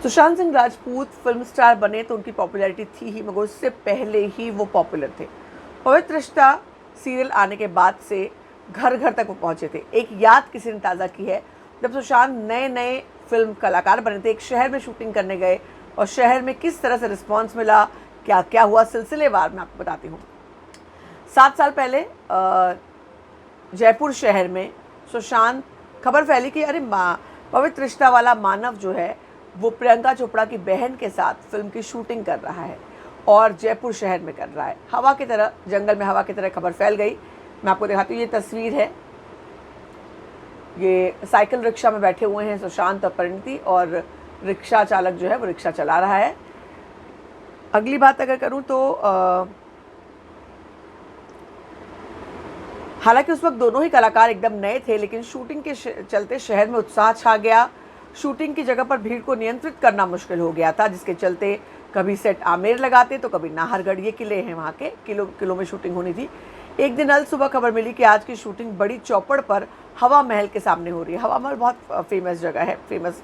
Sushant Singh Rajput film star बने तो उनकी पॉपुलैरिटी थी ही, मगर उससे पहले ही वो पॉपुलर थे। पवित्र रिश्ता सीरियल आने के बाद से घर घर तक वो पहुंचे थे। एक याद किसी ने ताज़ा की है, जब सुशांत नए नए फिल्म कलाकार बने थे, एक शहर में शूटिंग करने गए और शहर में किस तरह से रिस्पॉन्स मिला, क्या क्या हुआ, सिलसिलेवार मैं आपको बताती हूँ। 7 साल पहले जयपुर शहर में सुशांत, खबर फैली कि अरे पवित्र रिश्ता वाला मानव जो है वो प्रियंका चोपड़ा की बहन के साथ फिल्म की शूटिंग कर रहा है और जयपुर शहर में कर रहा है। हवा की तरह, जंगल में हवा की तरह खबर फैल गई। मैं आपको दिखाती हूँ, ये तस्वीर है। ये साइकिल रिक्शा में बैठे हुए हैं सुशांत और परिणीति, और रिक्शा चालक जो है वो रिक्शा चला रहा है। अगली बात अगर करूँ तो हालांकि उस वक्त दोनों ही कलाकार एकदम नए थे, लेकिन शूटिंग के चलते शहर में उत्साह छा गया। शूटिंग की जगह पर भीड़ को नियंत्रित करना मुश्किल हो गया था, जिसके चलते कभी सेट आमेर लगाते तो कभी नाहरगढ़, ये किले हैं वहाँ के, किलों में शूटिंग होनी थी। एक दिन अल सुबह खबर मिली कि आज की शूटिंग बड़ी चौपड़ पर हवा महल के सामने हो रही है। हवा महल बहुत फेमस जगह है, फेमस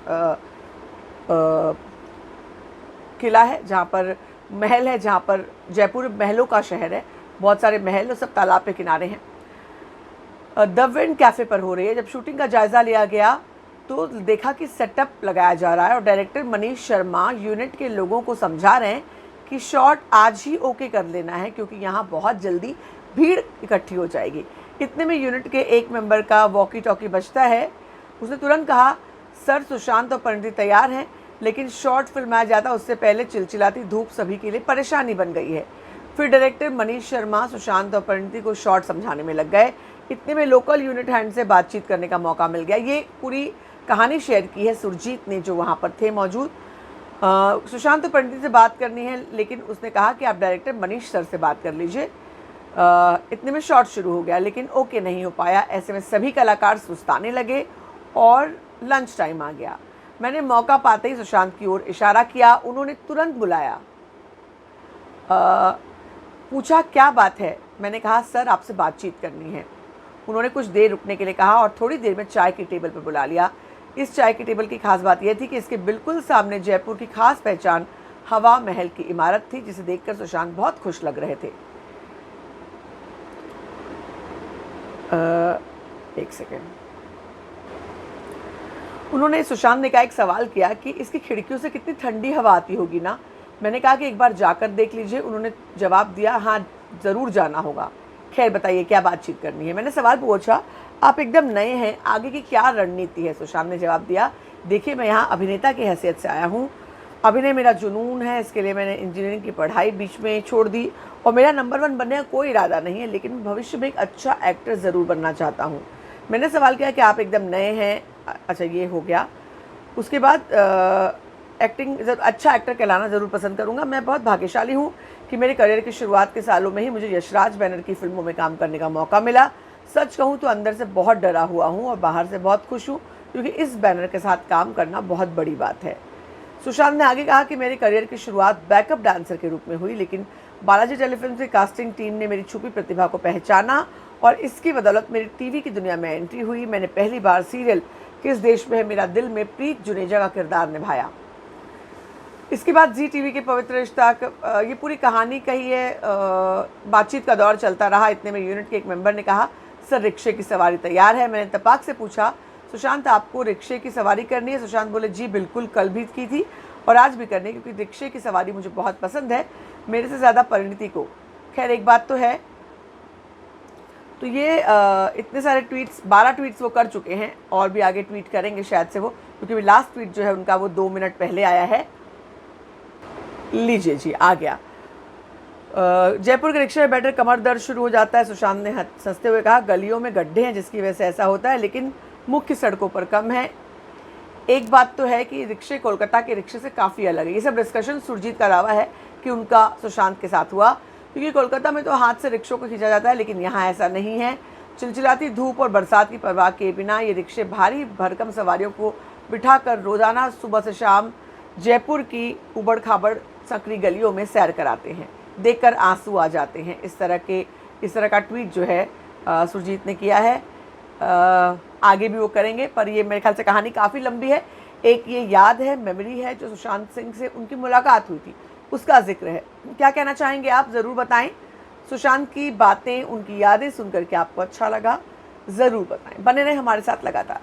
किला है जहाँ पर महल है, जहाँ पर जयपुर महलों का शहर है, बहुत सारे महल और सब तालाब के किनारे हैं। द विंड कैफ़े पर हो रही है। जब शूटिंग का जायज़ा लिया गया तो देखा कि सेटअप लगाया जा रहा है और डायरेक्टर मनीष शर्मा यूनिट के लोगों को समझा रहे हैं कि शॉट आज ही ओके कर लेना है, क्योंकि यहाँ बहुत जल्दी भीड़ इकट्ठी हो जाएगी। इतने में यूनिट के एक मेंबर का वॉकी टॉकी बजता है। उसने तुरंत कहा, सर सुशांत और परिणीति तैयार हैं, लेकिन शॉट फिल्माया जाता उससे पहले चिलचिलाती धूप सभी के लिए परेशानी बन गई है। फिर डायरेक्टर मनीष शर्मा सुशांत और परिणीति को शॉट समझाने में लग गए। इतने में लोकल यूनिट हैंड से बातचीत करने का मौका मिल गया। ये पूरी कहानी शेयर की है सुरजीत ने, जो वहाँ पर थे मौजूद। सुशांत और परिणीति से बात करनी है, लेकिन उसने कहा कि आप डायरेक्टर मनीष सर से बात कर लीजिए। इतने में शॉट शुरू हो गया, लेकिन ओके नहीं हो पाया। ऐसे में सभी कलाकार सुस्ताने लगे और लंच टाइम आ गया। मैंने मौका पाते ही सुशांत की ओर इशारा किया। उन्होंने तुरंत बुलाया, पूछा क्या बात है। मैंने कहा, सर आपसे बातचीत करनी है। उन्होंने कुछ देर रुकने के लिए कहा और थोड़ी देर में चाय की टेबल पर बुला लिया। इस चाय की टेबल की खास बात यह थी कि इसके बिल्कुल सामने जयपुर की खास पहचान हवा महल की इमारत थी, जिसे देखकर सुशांत बहुत खुश लग रहे थे। एक सेकेंड। उन्होंने, सुशांत ने कहा, एक सवाल किया कि इसकी खिड़कियों से कितनी ठंडी हवा आती होगी ना। मैंने कहा कि एक बार जाकर देख लीजिए। उन्होंने जवाब दिया, हाँ ज़रूर जाना होगा। खैर बताइए क्या बातचीत करनी है। मैंने सवाल पूछा, आप एकदम नए हैं, आगे की क्या रणनीति है। सुशांत ने जवाब दिया, देखिए मैं यहाँ अभिनेता की हैसियत से आया हूँ। अभिनय मेरा जुनून है, इसके लिए मैंने इंजीनियरिंग की पढ़ाई बीच में छोड़ दी और मेरा नंबर 1 बनने का कोई इरादा नहीं है, लेकिन भविष्य में एक अच्छा एक्टर ज़रूर बनना चाहता हूँ। मैंने सवाल किया कि आप एकदम नए हैं। अच्छा, ये हो गया। उसके बाद एक्टिंग, अच्छा एक्टर कहलाना ज़रूर पसंद करूँगा। मैं बहुत भाग्यशाली हूँ कि मेरे करियर की शुरुआत के सालों में ही मुझे यशराज बैनर की फिल्मों में काम करने का मौका मिला। सच कहूँ तो अंदर से बहुत डरा हुआ हूँ और बाहर से बहुत खुश हूँ, क्योंकि इस बैनर के साथ काम करना बहुत बड़ी बात है। सुशांत ने आगे कहा कि मेरे करियर की शुरुआत बैकअप डांसर के रूप में हुई, लेकिन बालाजी टेलीफिल्म की कास्टिंग टीम ने मेरी छुपी प्रतिभा को पहचाना और इसकी बदौलत मेरी टीवी की दुनिया में एंट्री हुई। मैंने पहली बार सीरियल किस देश में है मेरा दिल में प्रीत जुनेजा का किरदार निभाया। इसके बाद जी टीवी के पवित्र रिश्ता, ये पूरी कहानी कही है। बातचीत का दौर चलता रहा। इतने में यूनिट के एक मेंबर ने कहा, सर रिक्शे की सवारी तैयार है। मैंने तपाक से पूछा, सुशांत आपको रिक्शे की सवारी करनी है। सुशांत बोले, जी बिल्कुल, कल भी की थी और आज भी करनी है, क्योंकि रिक्शे की सवारी मुझे बहुत पसंद है, मेरे से ज़्यादा परिणीति को। खैर एक बात तो है, तो ये इतने सारे ट्वीट्स, 12 ट्वीट्स वो कर चुके हैं और भी आगे ट्वीट करेंगे शायद से वो, क्योंकि लास्ट ट्वीट जो है उनका वो 2 मिनट पहले आया है। लीजिए जी, आ गया। जयपुर के रिक्शे में बैठकर कमर दर्द शुरू हो जाता है। सुशांत ने हंसते हुए कहा, गलियों में गड्ढे हैं जिसकी वजह से ऐसा होता है, लेकिन मुख्य सड़कों पर कम है। एक बात तो है कि रिक्शे कोलकाता के रिक्शे से काफ़ी अलग है। ये सब डिस्कशन सुरजीत का दावा है कि उनका सुशांत के साथ हुआ, क्योंकि कोलकाता में तो हाथ से रिक्शों को खींचा जाता है, लेकिन यहाँ ऐसा नहीं है। चिलचिलाती धूप और बरसात की परवाह किए बिना ये रिक्शे भारी भरकम सवारियों को बिठाकर रोज़ाना सुबह से शाम जयपुर की उबड़ खाबड़ संकरी गलियों में सैर कराते हैं। देखकर आंसू आ जाते हैं। इस तरह का ट्वीट जो है सुरजीत ने किया है। आगे भी वो करेंगे, पर ये मेरे ख्याल से कहानी काफ़ी लंबी है, एक ये याद है, मेमोरी है जो सुशांत सिंह से उनकी मुलाकात हुई थी, उसका जिक्र है। क्या कहना चाहेंगे आप, ज़रूर बताएं। सुशांत की बातें, उनकी यादें सुनकर के आपको अच्छा लगा, ज़रूर बताएं। बने रहें हमारे साथ लगातार।